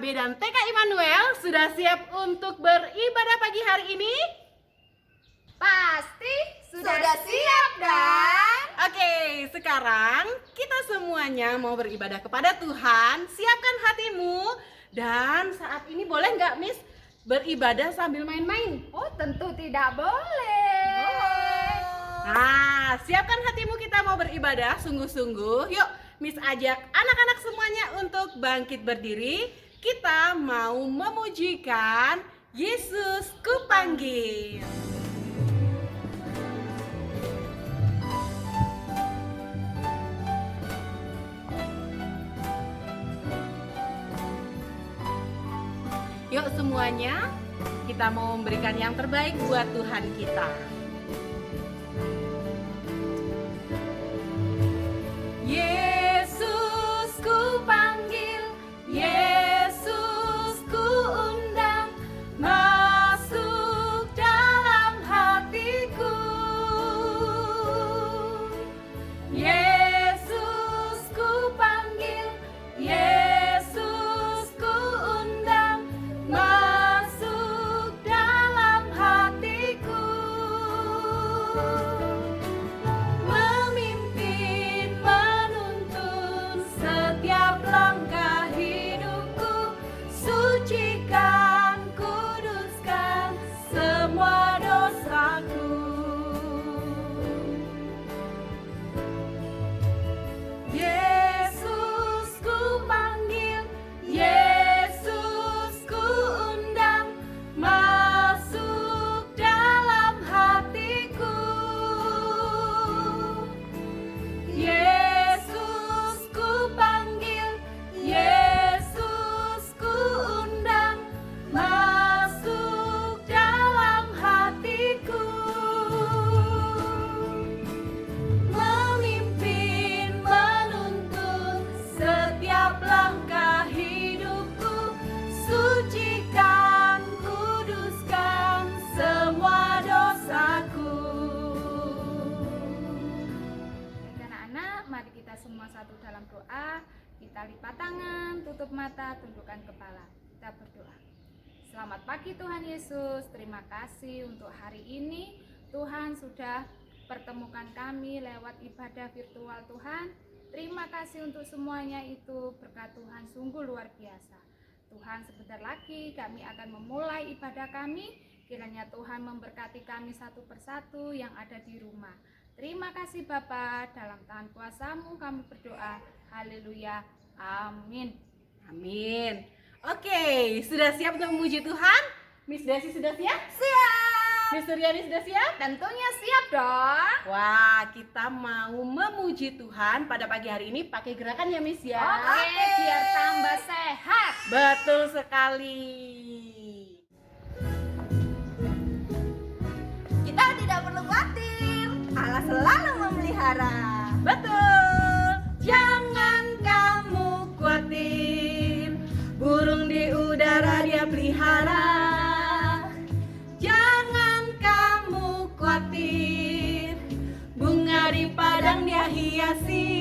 TKB dan TK Immanuel sudah siap untuk beribadah pagi hari ini? Pasti sudah siap dan Oke, sekarang kita semuanya mau beribadah kepada Tuhan. Siapkan hatimu. Dan saat ini boleh nggak Miss beribadah sambil main-main? oh tentu tidak boleh. Nah, siapkan hatimu, kita mau beribadah sungguh-sungguh. Yuk, Miss ajak anak-anak semuanya untuk bangkit berdiri. Kita mau memujikan Yesus Kupanggil. Yuk semuanya, kita mau memberikan yang terbaik buat Tuhan kita. Yesus ku panggil, Yesus ku undang, masuk dalam hatiku. Yesus ku panggil, Yesus ku undang, masuk dalam hatiku. Memimpin, menuntun setiap langkah hidupku, sucikan, kuduskan semua dosaku. Yesus ku panggil, Yesus ku undang, masuk dalam hatiku. Yesus ku panggil, Yesus ku undang, masuk dalam hatiku. Memimpin, menuntun setiap langkah hidupku, sucikan, kuduskan semua dosaku. Baik anak-anak, mari kita semua satu dalam doa. Kita lipat tangan, tutup mata, tundukkan kepala. Kita berdoa. Selamat pagi Tuhan Yesus, terima kasih untuk hari ini. Tuhan sudah pertemukan kami lewat ibadah virtual Tuhan. Terima kasih untuk semuanya itu, berkat Tuhan sungguh luar biasa. Tuhan, sebentar lagi kami akan memulai ibadah kami. Kiranya Tuhan memberkati kami satu persatu yang ada di rumah. Terima kasih Bapa, dalam tangan kuasa-Mu kami berdoa. Haleluya, amin. Amin. Oke, sudah siap untuk memuji Tuhan? Miss Desi sudah siap? Siap, Miss Suryani sudah siap? tentunya siap dong. Wah, kita mau memuji Tuhan pada pagi hari ini pakai gerakan ya Miss ya. Oke, biar tambah sehat. Betul sekali. Kita tidak perlu khawatir, Allah selalu memelihara. Betul. Jangan kamu khawatir, burung di udara Dia pelihara. Jangan kamu khawatir, bunga di padang Dia hiasi.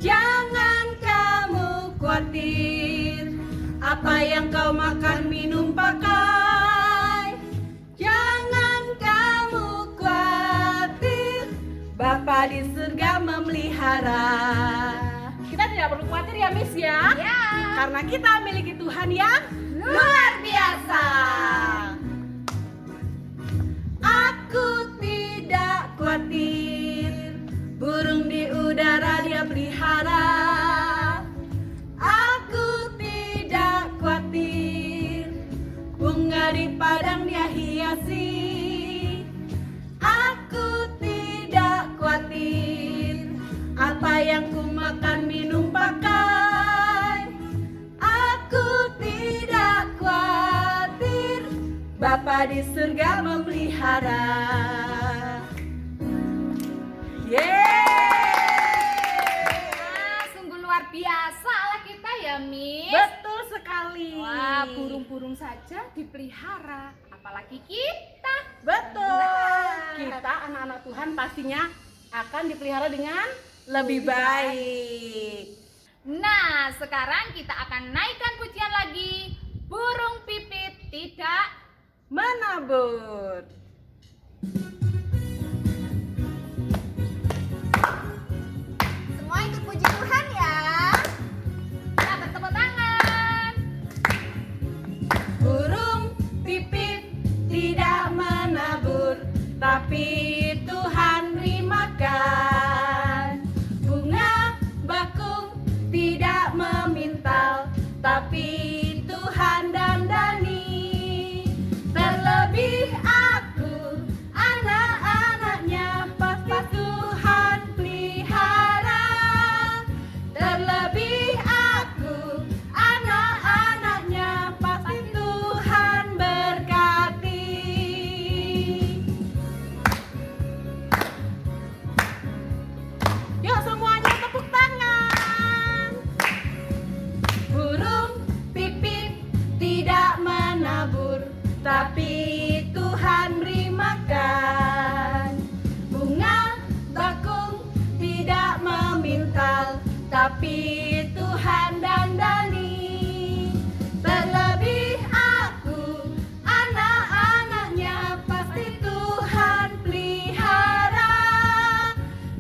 Jangan kamu khawatir, apa yang kau makan, minum, pakai. Jangan kamu khawatir, Bapa di surga memelihara. Kita tidak perlu khawatir ya Miss ya, Ya, karena kita memiliki Tuhan yang luar biasa. Aku tidak khawatir, burung di udara Dia pelihara. Aku tidak khawatir, bunga di padang Dia hiasi. Aku tidak khawatir, apa yang ku makan, minum, pakai. Aku tidak khawatir, Bapa di surga memelihara. Wah, sungguh luar biasa Allah kita ya, Miss. Betul sekali. Wah, burung-burung saja dipelihara, apalagi kita. Betul. Nah. Kita anak-anak Tuhan pastinya akan dipelihara dengan lebih baik. Nah, sekarang kita akan naikkan pujian lagi. Burung pipit tidak menabur. Semua ikut puji Tuhan ya. Kita bertepuk tangan. Burung pipit tidak menabur, tapi Tuhan beri makan. Bunga bakung tidak memintal, tapi Tuhan dandani. Terlebih aku, anak-anaknya pasti Tuhan pelihara. Terlebih aku, anak-anaknya pasti Tuhan berkati. Yuk semuanya tepuk tangan. Burung pipit tidak menabur, tapi Tuhan beri makan. Bunga bakung tidak memintal, tapi Tuhan dandani. Terlebih aku, anak-anaknya pasti Tuhan pelihara.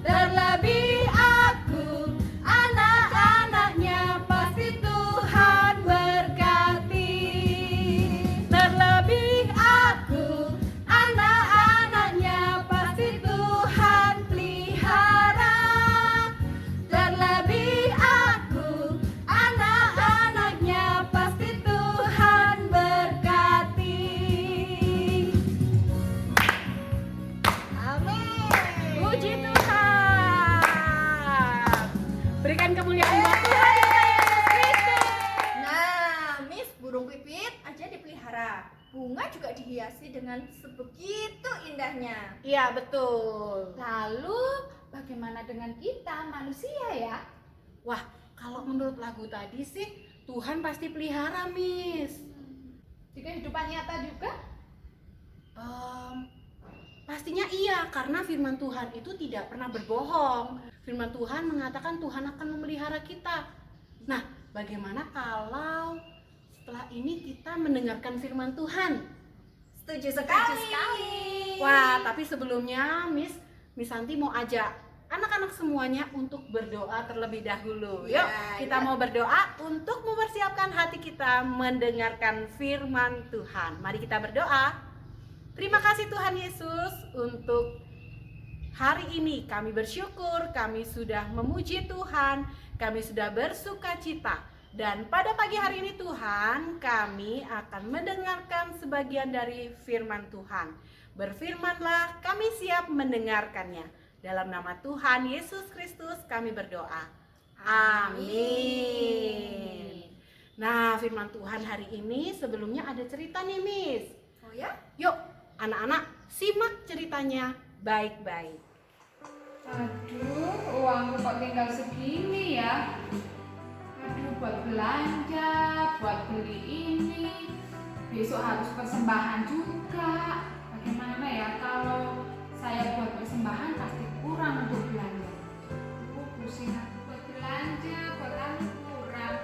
Terlebih aku, anak-anaknya pasti Tuhan berkati. Terlebih aku, anak-anaknya pasti Tuhan pelihara. Terlebih aku, anak-anaknya pasti Tuhan berkati. Amin. Puji Tuhan. Berikan kemuliaan buat Tuhan Yesus Kristus. Nah, Miss, burung pipit aja dipelihara. Bunga juga dihiasi dengan sebegitu indahnya. Iya betul. Lalu bagaimana dengan kita manusia ya? Wah, kalau menurut lagu tadi sih Tuhan pasti pelihara, Miss. Di kehidupan nyata juga? Pastinya iya, karena firman Tuhan itu tidak pernah berbohong. Firman Tuhan mengatakan Tuhan akan memelihara kita. Nah, bagaimana kalau setelah ini kita mendengarkan firman Tuhan? Setuju sekali. Wah, tapi sebelumnya Miss Santi mau ajak anak-anak semuanya untuk berdoa terlebih dahulu. Yuk, Ya, kita ya. mau berdoa untuk mempersiapkan hati kita mendengarkan firman Tuhan. Mari kita berdoa. Terima kasih Tuhan Yesus untuk hari ini. Kami bersyukur, kami sudah memuji Tuhan, kami sudah bersuka cita. Dan pada pagi hari ini Tuhan, kami akan mendengarkan sebagian dari firman Tuhan. Berfirmanlah, kami siap mendengarkannya. Dalam nama Tuhan Yesus Kristus kami berdoa. Amin. Nah, firman Tuhan hari ini sebelumnya ada cerita nih, Miss. Oh ya? Yuk, anak-anak simak ceritanya baik-baik. Aduh, uangku kok tinggal segini ya. Aduh, buat belanja, buat beli ini. Besok harus persembahan juga. Bagaimana ya kalau saya buat persembahan pasti kurang untuk belanja. Pusing aku buat belanja, buat anu kurang.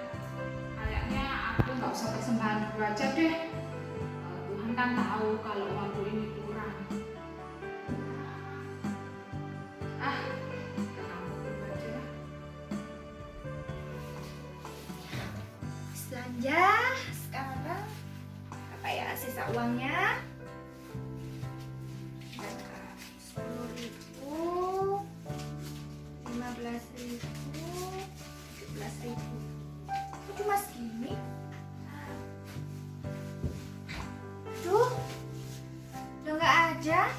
Kayaknya aku nggak usah persembahan dulu aja deh. Tuhan kan tahu kalau uangku ini kurang. Belanja sekarang apa ya sisa uangnya? 10.000, 15.000, 17.000. Kok cuma segini? Aduh, udah nggak aja.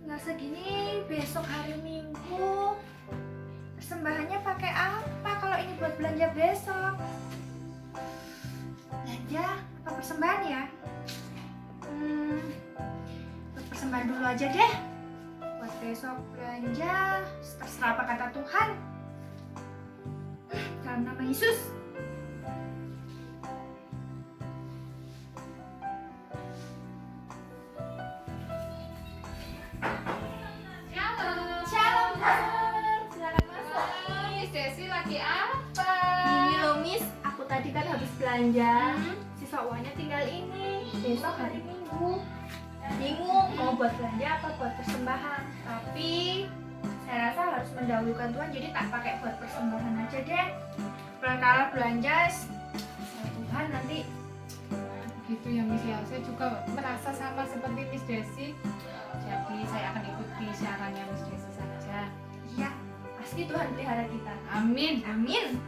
Nggak segini, besok hari Minggu. Persembahannya pakai apa kalau ini buat belanja besok? Belanja apa persembahan ya? Buat persembahan dulu aja deh. Buat besok belanja, terserah apa kata Tuhan. Dalam nama Yesus. Shalom. Shalom, Pastor. Silakan masuk. Desi lagi apa? Ini loh Miss, aku tadi kan habis belanja. Hmm? Sisa uangnya tinggal ini. Besok hari Minggu. Bingung mau buat belanja apa buat persembahan. Tapi saya rasa harus mendahulukan Tuhan, jadi tak pakai buat persembahan aja deh. Kalau belanja sama Tuhan nanti. Gitu ya Miss ya, saya juga merasa sama seperti Miss Desi. Jadi saya akan ikuti sarannya Miss Desi saja. Iya, pasti Tuhan pelihara kita. Amin. Amin.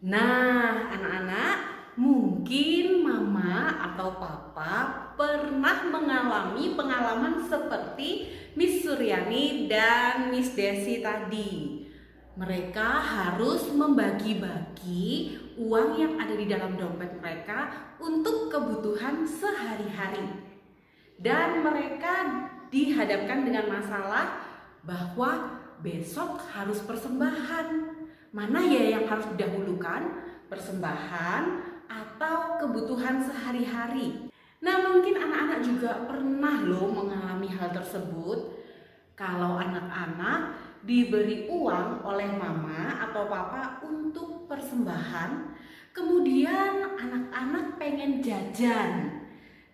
Nah, anak-anak, mungkin mama atau papa pernah mengalami pengalaman seperti Miss Suryani dan Miss Desi tadi. Mereka harus membagi-bagi uang yang ada di dalam dompet mereka untuk kebutuhan sehari-hari. Dan mereka dihadapkan dengan masalah bahwa besok harus persembahan. Mana ya yang harus didahulukan? Persembahan atau kebutuhan sehari-hari? Nah, mungkin anak-anak juga pernah loh mengalami hal tersebut. Kalau anak-anak diberi uang oleh mama atau papa untuk persembahan, kemudian anak-anak pengen jajan.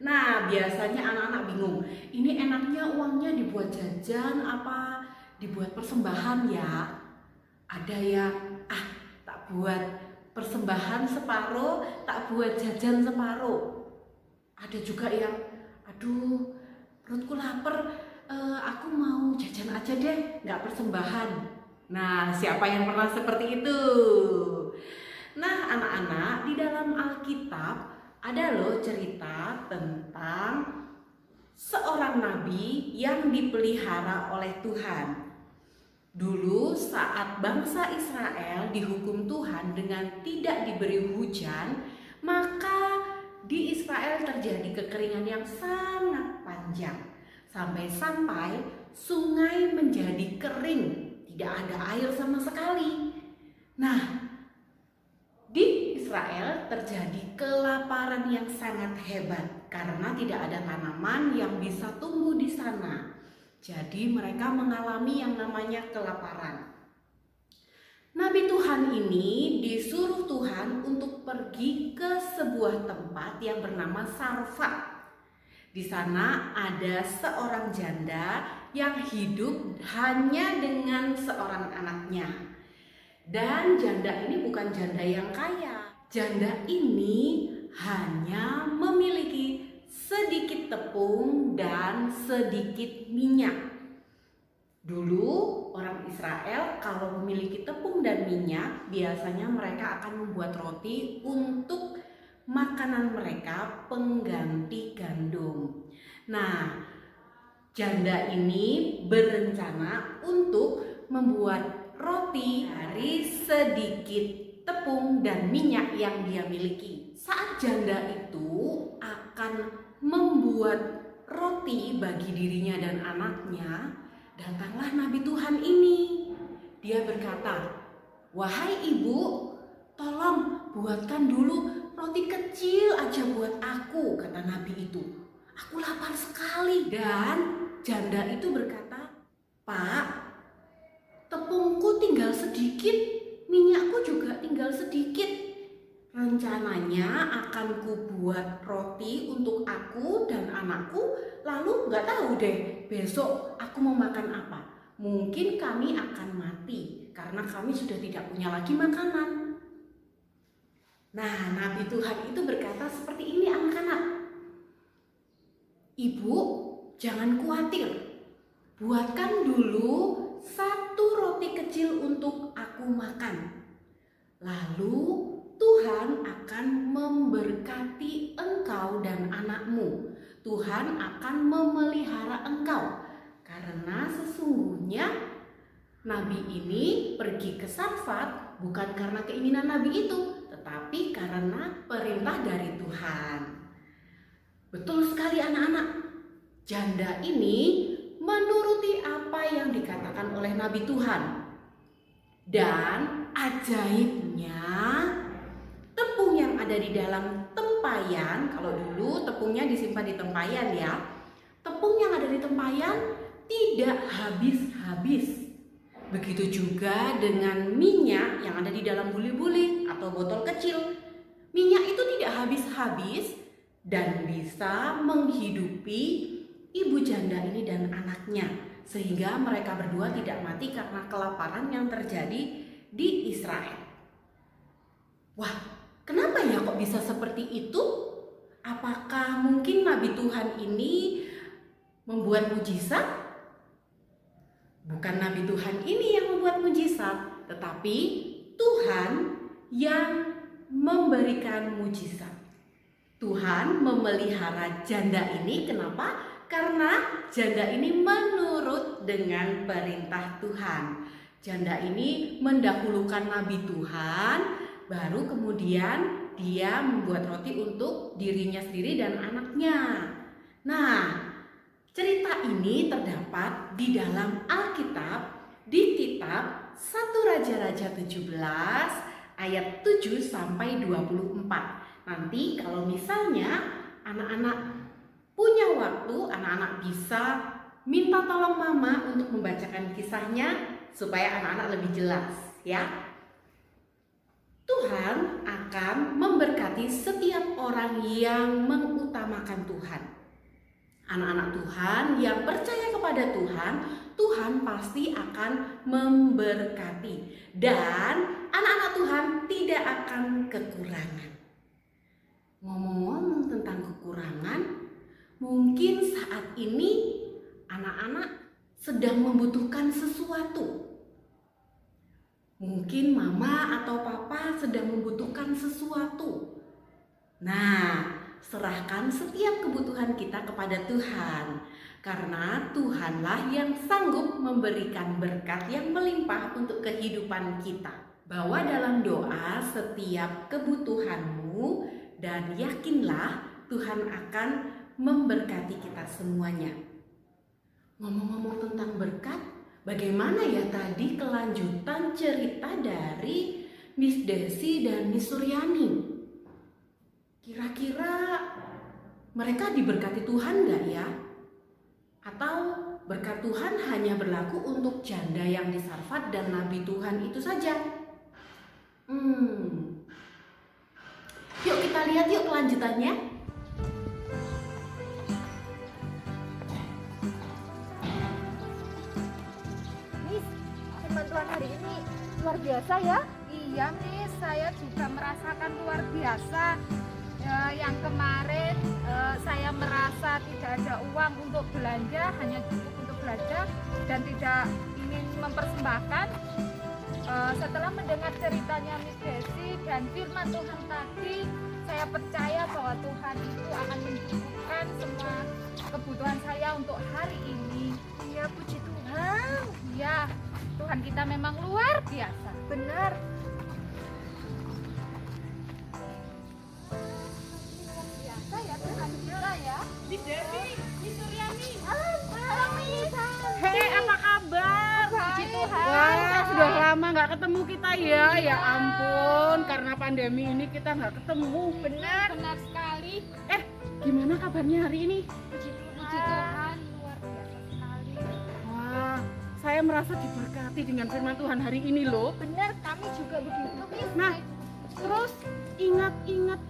Nah, biasanya anak-anak bingung, ini enaknya uangnya dibuat jajan apa dibuat persembahan ya? Ada yang tak buat persembahan separuh, tak buat jajan separuh. Ada juga yang aduh, perutku lapar, aku mau jajan aja deh, nggak persembahan. Nah, siapa yang pernah seperti itu? Nah, anak-anak, di dalam Alkitab ada loh cerita tentang seorang nabi yang dipelihara oleh Tuhan. Dulu saat bangsa Israel dihukum Tuhan dengan tidak diberi hujan, maka di Israel terjadi kekeringan yang sangat panjang. Sampai-sampai sungai menjadi kering, tidak ada air sama sekali. Nah, di Israel terjadi kelaparan yang sangat hebat karena tidak ada tanaman yang bisa tumbuh di sana. Jadi mereka mengalami yang namanya kelaparan. Nabi Tuhan ini disuruh Tuhan untuk pergi ke sebuah tempat yang bernama Sarfat. Di sana ada seorang janda yang hidup hanya dengan seorang anaknya. Dan janda ini bukan janda yang kaya. Janda ini hanya memiliki sedikit tepung dan sedikit minyak. Dulu orang Israel kalau memiliki tepung dan minyak, biasanya mereka akan membuat roti untuk makanan mereka pengganti gandum. Nah, janda ini berencana untuk membuat roti dari sedikit tepung dan minyak yang dia miliki. Saat janda itu akan membuat roti bagi dirinya dan anaknya, datanglah Nabi Tuhan ini. Dia berkata, "Wahai ibu, tolong buatkan dulu roti kecil aja buat aku," kata Nabi itu. "Aku lapar sekali." Dan janda itu berkata, "Pak, tepungku tinggal sedikit, minyakku juga tinggal sedikit. Rencananya akan kubuat roti untuk aku dan anakku, lalu nggak tahu deh besok aku mau makan apa. Mungkin kami akan mati karena kami sudah tidak punya lagi makanan." Nah, Nabi Tuhan itu berkata seperti ini, anak-anak. "Ibu, jangan khawatir. Buatkan dulu satu roti kecil untuk aku makan. Lalu Tuhan akan memberkati engkau dan anakmu. Tuhan akan memelihara engkau. Karena sesungguhnya Nabi ini pergi ke Sarfat bukan karena keinginan Nabi itu, tetapi karena perintah dari Tuhan." Betul sekali anak-anak. Janda ini menuruti apa yang dikatakan oleh Nabi Tuhan. Dan ajaibnya, tepung yang ada di dalam tempayan, kalau dulu tepungnya disimpan di tempayan ya, tepung yang ada di tempayan tidak habis-habis. Begitu juga dengan minyak yang ada di dalam buli-buli atau botol kecil. Minyak itu tidak habis-habis dan bisa menghidupi ibu janda ini dan anaknya, sehingga mereka berdua tidak mati karena kelaparan yang terjadi di Israel. Wah, kenapa ya kok bisa seperti itu? Apakah mungkin Nabi Tuhan ini membuat mujizat? Bukan Nabi Tuhan ini yang membuat mujizat, tetapi Tuhan yang memberikan mujizat. Tuhan memelihara janda ini, kenapa? Karena janda ini menurut dengan perintah Tuhan. Janda ini mendahulukan Nabi Tuhan, baru kemudian dia membuat roti untuk dirinya sendiri dan anaknya. Nah, cerita ini terdapat di dalam Alkitab di kitab 1 Raja-Raja 17 ayat 7 sampai 24. Nanti kalau misalnya anak-anak punya waktu, anak-anak bisa minta tolong mama untuk membacakan kisahnya supaya anak-anak lebih jelas ya. Tuhan akan memberkati setiap orang yang mengutamakan Tuhan. Anak-anak Tuhan yang percaya kepada Tuhan, Tuhan pasti akan memberkati. Dan anak-anak Tuhan tidak akan kekurangan. Ngomong-ngomong tentang kekurangan, mungkin saat ini anak-anak sedang membutuhkan sesuatu. Mungkin mama atau papa sedang membutuhkan sesuatu. Nah, serahkan setiap kebutuhan kita kepada Tuhan, karena Tuhanlah yang sanggup memberikan berkat yang melimpah untuk kehidupan kita. Bawa dalam doa setiap kebutuhanmu dan yakinlah Tuhan akan memberkati kita semuanya. Ngomong-ngomong tentang berkat, bagaimana ya tadi kelanjutan cerita dari Miss Desi dan Miss Suryani? Kira-kira mereka diberkati Tuhan gak ya? Atau berkat Tuhan hanya berlaku untuk janda yang di Sarfat dan Nabi Tuhan itu saja? Yuk kita lihat yuk kelanjutannya. Miss, firman Tuhan hari ini luar biasa ya. Iya Miss, saya juga merasakan luar biasa. Yang kemarin saya merasa tidak ada uang untuk belanja, hanya cukup untuk belanja dan tidak ingin mempersembahkan. Setelah mendengar ceritanya Miss Desi dan firman Tuhan tadi, saya percaya bahwa Tuhan itu akan mencukupkan semua kebutuhan saya untuk hari ini. Iya, puji Tuhan. Ya, Tuhan kita memang luar biasa. Benar. Biasa ya Tuhan kita ya. Miss Desi, Miss Suryani. Halo, Miss. Hei, apa kabar? Puji Tuhan. Wah, sudah lama nggak ketemu kita ya. Ya ampun, karena pandemi ini kita nggak ketemu. Benar. Benar sekali. Gimana kabarnya hari ini? Puji Puji Tuhan, luar biasa sekali. Wah, saya merasa diberkati dengan firman Tuhan hari ini loh. Benar, kami juga begitu, Miss. Nah, terus ingat-ingat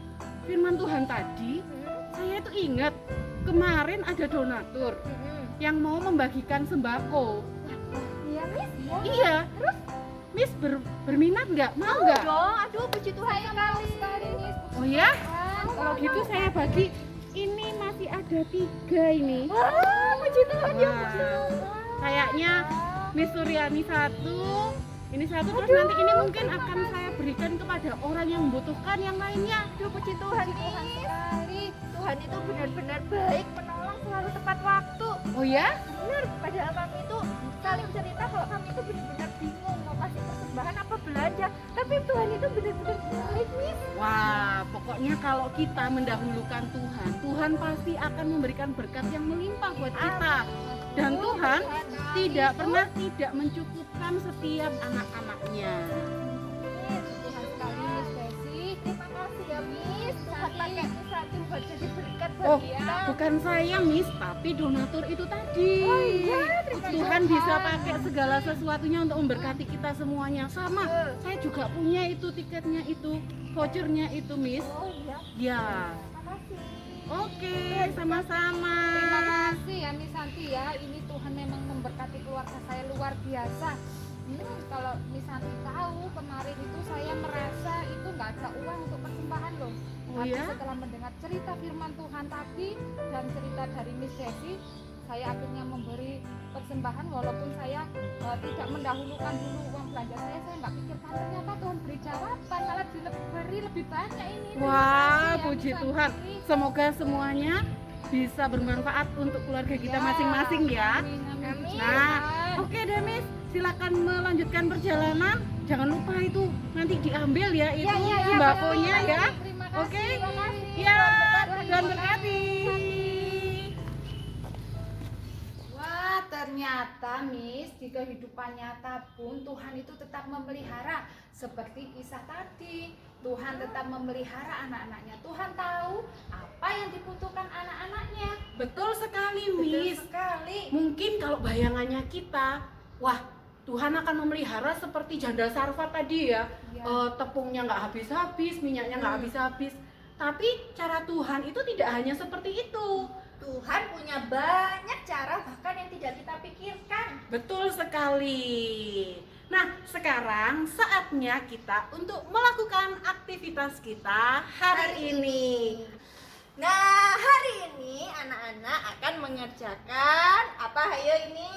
firman Tuhan tadi, saya itu ingat kemarin ada donatur yang mau membagikan sembako. Iya, Miss. Iya. Terus Miss berminat nggak? Mau nggak? Dong, aduh puji Tuhan sekali. Miss. Oh ya? Kalau gitu saya bagi. Ini masih ada 3 ini. Wah, puji Tuhan ya. Wah, kayaknya Miss Suryani 1, ini 1, terus nanti ini mungkin akan saya berikan kepada orang yang membutuhkan yang lainnya. Aduh puji Tuhan, Tuhan Miss. sekali. Tuhan itu benar-benar baik, menolong selalu tepat waktu. Oh ya? Benar, padahal kami itu saling cerita kalau kami itu benar-benar bingung mau kasih persembahan apa belanja. Tapi Tuhan itu benar-benar baik, Miss. Wah, pokoknya kalau kita mendahulukan Tuhan, Tuhan pasti akan memberikan berkat yang melimpah buat kita. Dan Tuhan tidak pernah tidak mencukupkan setiap anak-anaknya. Tuhan sekali Miss Desi. Terima kasih ya, Miss. Tuhan pakai Miss satu buat jadi berkat Oh, buat kita. bukan saya, Miss, tapi donatur itu tadi. Oh iya, terima Tuhan kasih. bisa pakai segala sesuatunya untuk memberkati kita semuanya. Sama, saya juga punya itu tiketnya itu, vouchernya itu, Miss. Oh iya, Ya. makasih. Oke, sama-sama. Terima kasih ya Miss Santi ya. Ini Tuhan memang memberkati keluarga saya luar biasa. Kalau Miss Santi tahu kemarin itu saya merasa itu nggak ada uang untuk persembahan loh. Oh Tapi ya? setelah mendengar cerita firman Tuhan tadi dan cerita dari Miss Desi, saya akhirnya memberi persembahan walaupun saya tidak mendahulukan dulu uang belanja saya nggak pikirkan ternyata Tuhan beri jawaban malah diberi lebih banyak ini. Terima Wah, kasih ya, puji Miss Tuhan. Santi. Semoga semuanya bisa bermanfaat untuk keluarga kita Ya, masing-masing ya. amin, amin. Amin. Nah, Tuhan. oke deh, Miss. Silakan melanjutkan perjalanan. Jangan lupa itu nanti diambil ya itu sembakonya betul. ya. Terima kasih. Oke. Terima kasih. Ya, Tuhan Tuhan berkati. berkati. Wah, ternyata Miss di kehidupan nyata pun Tuhan itu tetap memelihara seperti kisah tadi. Tuhan tetap memelihara anak-anaknya. Tuhan tahu apa yang dibutuhkan anak-anaknya. Betul sekali, Betul Miss. sekali. Mungkin kalau bayangannya kita, wah, Tuhan akan memelihara seperti janda Sarfat tadi ya. Ya. Tepungnya nggak habis-habis, minyaknya nggak habis-habis. Tapi cara Tuhan itu tidak hanya seperti itu. Tuhan punya banyak cara bahkan yang tidak kita pikirkan. Betul sekali. Nah, sekarang saatnya kita untuk melakukan aktivitas kita hari ini. Nah, hari ini anak-anak akan mengerjakan apa? Ayo ini.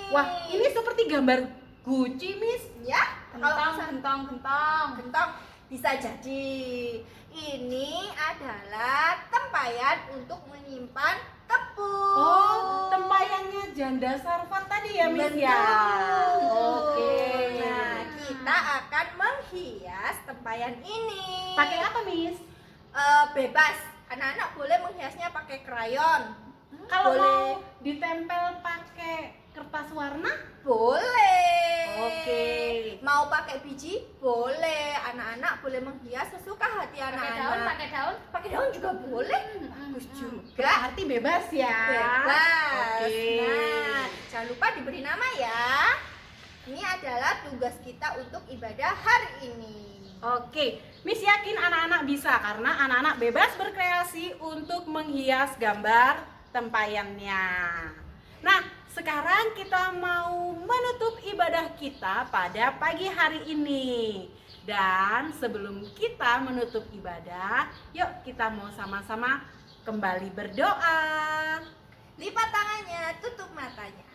Wah, ini seperti gambar Gucci, Miss. ya. Kalau Gentong, gentong. gentong bisa jadi. Ini adalah tempayan untuk menyimpan tepung. Oh, tempayannya janda Sarfat tadi ya, Miss ya. Betul. Oke. Nah, kita akan menghias tempayan ini. Pakai apa, Miss? Bebas. Anak-anak boleh menghiasnya pakai krayon. Kalau Boleh. mau ditempel pakai kertas warna? Boleh. Oke. Mau pakai biji? Boleh. Anak-anak boleh menghias sesuka hati Pakai daun, anak-anak. pakai daun. Pakai daun juga boleh. Bagus juga. Berarti bebas ya. Bebas. Oke. Nah, jangan lupa diberi nama ya. Ini adalah tugas kita untuk ibadah hari ini. Oke, Miss yakin anak-anak bisa karena anak-anak bebas berkreasi untuk menghias gambar tempayannya. Nah, sekarang kita mau menutup ibadah kita pada pagi hari ini. Dan sebelum kita menutup ibadah, yuk kita mau sama-sama kembali berdoa. Lipat tangannya, tutup matanya.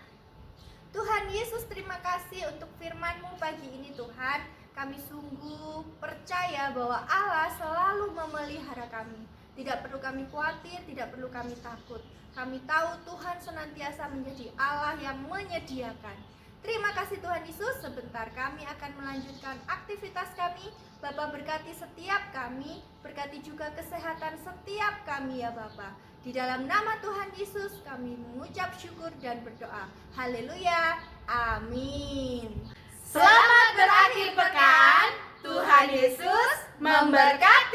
Tuhan Yesus, terima kasih untuk firman-Mu pagi ini Tuhan. Kami sungguh percaya bahwa Allah selalu memelihara kami. Tidak perlu kami khawatir, tidak perlu kami takut. Kami tahu Tuhan senantiasa menjadi Allah yang menyediakan. Terima kasih Tuhan Yesus, sebentar kami akan melanjutkan aktivitas kami. Bapa berkati setiap kami, berkati juga kesehatan setiap kami ya Bapa. Di dalam nama Tuhan Yesus kami mengucap syukur dan berdoa. Haleluya, amin. Selamat berakhir pekan. Tuhan Yesus memberkati.